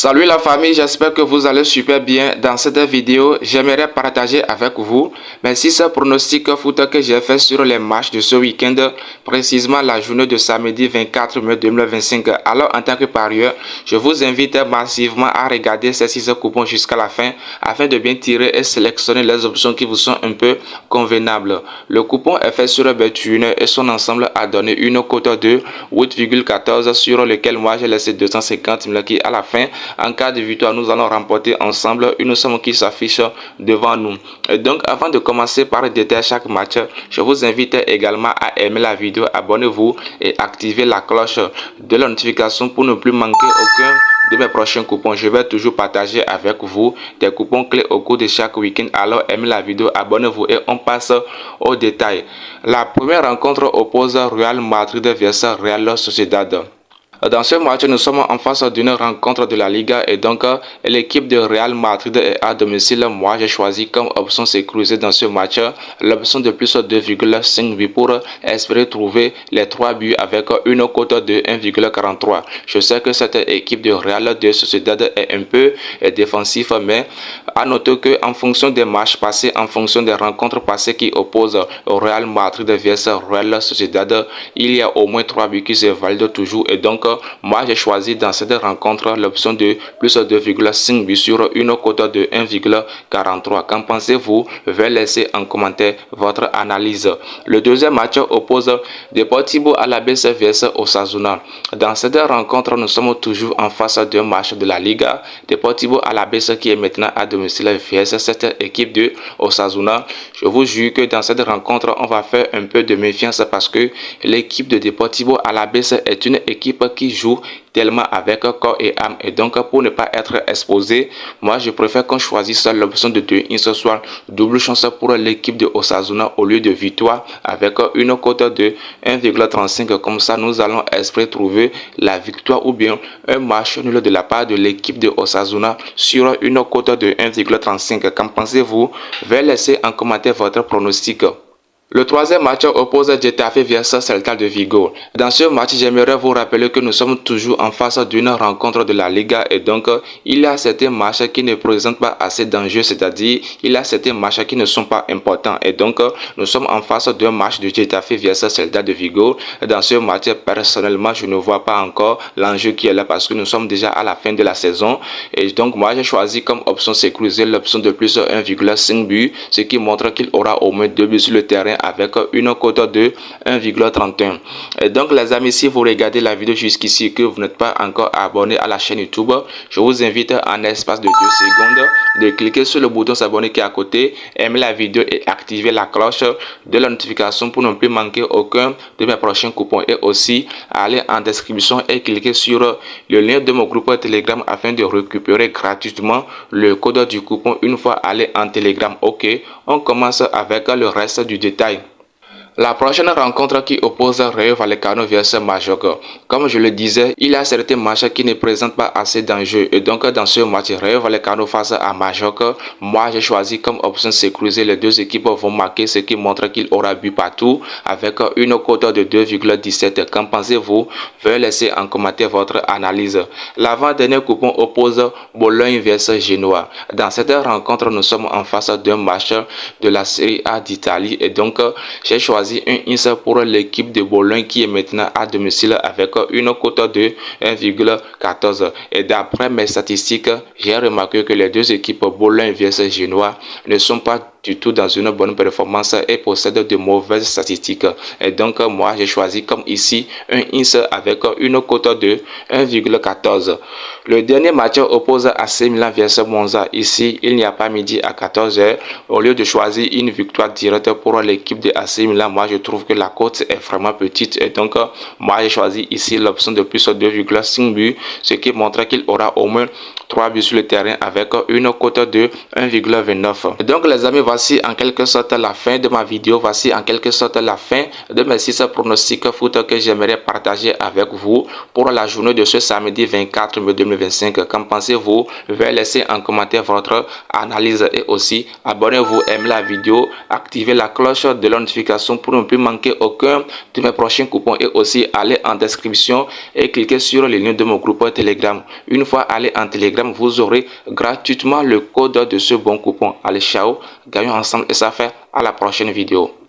Salut la famille, j'espère que vous allez super bien. Dans cette vidéo, j'aimerais partager avec vous mes 6 pronostics foot que j'ai fait sur les matchs de ce week-end, précisément la journée de samedi 24 mai 2025. Alors en tant que parieur, je vous invite massivement à regarder ces 6 coupons jusqu'à la fin afin de bien tirer et sélectionner les options qui vous sont un peu convenables. Le coupon est fait sur Bet1 et son ensemble a donné une cote de 8,14 sur lequel moi j'ai laissé 250 000 qui à la fin, en cas de victoire, nous allons remporter ensemble une somme qui s'affiche devant nous. Et donc, avant de commencer par détailler chaque match, je vous invite également à aimer la vidéo, abonnez-vous et activez la cloche de la notification pour ne plus manquer aucun de mes prochains coupons. Je vais toujours partager avec vous des coupons clés au cours de chaque week-end. Alors, aimez la vidéo, abonnez-vous et on passe aux détails. La première rencontre oppose Real Madrid versus Real Sociedad. Dans ce match, nous sommes en face d'une rencontre de la Liga et donc l'équipe de Real Madrid est à domicile. Moi, j'ai choisi comme option sécurisée dans ce match l'option de plus 2,5 buts pour espérer trouver les 3 buts avec une cote de 1,43. Je sais que cette équipe de Real de Sociedad est un peu défensive, mais à noter qu'en fonction des matchs passés, en fonction des rencontres passées qui opposent Real Madrid versus Real Sociedad, il y a au moins 3 buts qui se valident toujours et donc moi j'ai choisi dans cette rencontre l'option de plus 2,5 buts sur une cote de 1,43. Qu'en pensez-vous? Veuillez laisser en commentaire votre analyse. Le deuxième match oppose Deportivo Alavés vs Osasuna. Dans cette rencontre, nous sommes toujours en face d'un match de la Liga. Deportivo Alavés qui est maintenant à domicile vs cette équipe de Osasuna. Je vous jure que dans cette rencontre, on va faire un peu de méfiance parce que l'équipe de Deportivo Alavés est une équipe qui joue tellement avec corps et âme et donc pour ne pas être exposé, moi je préfère qu'on choisisse l'option de 2-1 ce soir, double chance pour l'équipe de Osasuna au lieu de victoire avec une cote de 1,35. Comme ça nous allons espérer trouver la victoire ou bien un match nul de la part de l'équipe de Osasuna sur une cote de 1,35. Qu'en pensez-vous? Veuillez laisser en commentaire votre pronostic. Le troisième match oppose Getafe vs Celta de Vigo. Dans ce match, j'aimerais vous rappeler que nous sommes toujours en face d'une rencontre de la Liga et donc il y a certains matchs qui ne présentent pas assez d'enjeux, c'est-à-dire il y a certains matchs qui ne sont pas importants et donc nous sommes en face d'un match de Getafe vs Celta de Vigo. Dans ce match, personnellement, je ne vois pas encore l'enjeu qui est là parce que nous sommes déjà à la fin de la saison et donc moi j'ai choisi comme option sécurisée l'option de plus 1,5 but, ce qui montre qu'il aura au moins 2 buts sur le terrain avec une cote de 1,31. Et donc les amis, si vous regardez la vidéo jusqu'ici et que vous n'êtes pas encore abonné à la chaîne YouTube, je vous invite en espace de 2 secondes de cliquer sur le bouton s'abonner qui est à côté, aimer la vidéo et activer la cloche de la notification pour ne plus manquer aucun de mes prochains coupons et aussi aller en description et cliquer sur le lien de mon groupe Telegram afin de récupérer gratuitement le code du coupon une fois allé en Telegram. Ok, on commence avec le reste du détail. La prochaine rencontre qui oppose Rayo Vallecano vs Majorque. Comme je le disais, il y a certains matchs qui ne présentent pas assez d'enjeux et donc dans ce match Rayo Vallecano face à Majorque, moi j'ai choisi comme option sécurisée les deux équipes vont marquer, ce qui montre qu'il aura but partout avec une cote de 2,17. Qu'en pensez-vous? Veuillez laisser en commentaire votre analyse. L'avant-dernier coupon oppose Bologne vs Genoa. Dans cette rencontre, nous sommes en face d'un match de la Série A d'Italie et donc j'ai choisi un INSA pour l'équipe de Bologne qui est maintenant à domicile avec une cote de 1,14. Et d'après mes statistiques, j'ai remarqué que les deux équipes Bologne vs Genoa ne sont pas du tout dans une bonne performance et possèdent de mauvaises statistiques. Et donc moi j'ai choisi comme ici un INSA avec une cote de 1,14. Le dernier match oppose AC Milan vs Monza. Ici il n'y a pas midi à 14h. Au lieu de choisir une victoire directe pour l'équipe de AC Milan, moi je trouve que la cote est vraiment petite et donc moi j'ai choisi ici l'option de plus 2,5 buts, ce qui montre qu'il aura au moins 3 buts sur le terrain avec une cote de 1,29. Donc les amis, voilà voici en quelque sorte la fin de ma vidéo. Voici en quelque sorte la fin de mes 6 pronostics foot que j'aimerais partager avec vous pour la journée de ce samedi 24 mai 2025. Qu'en pensez-vous? Veuillez laisser en commentaire votre analyse et aussi abonnez-vous, aimez la vidéo, activez la cloche de la notification pour ne plus manquer aucun de mes prochains coupons et aussi allez en description et cliquez sur le lien de mon groupe Telegram. Une fois allé en Telegram, vous aurez gratuitement le code de ce bon coupon. Allez, ciao, gagnons ensemble et ça fait à la prochaine vidéo.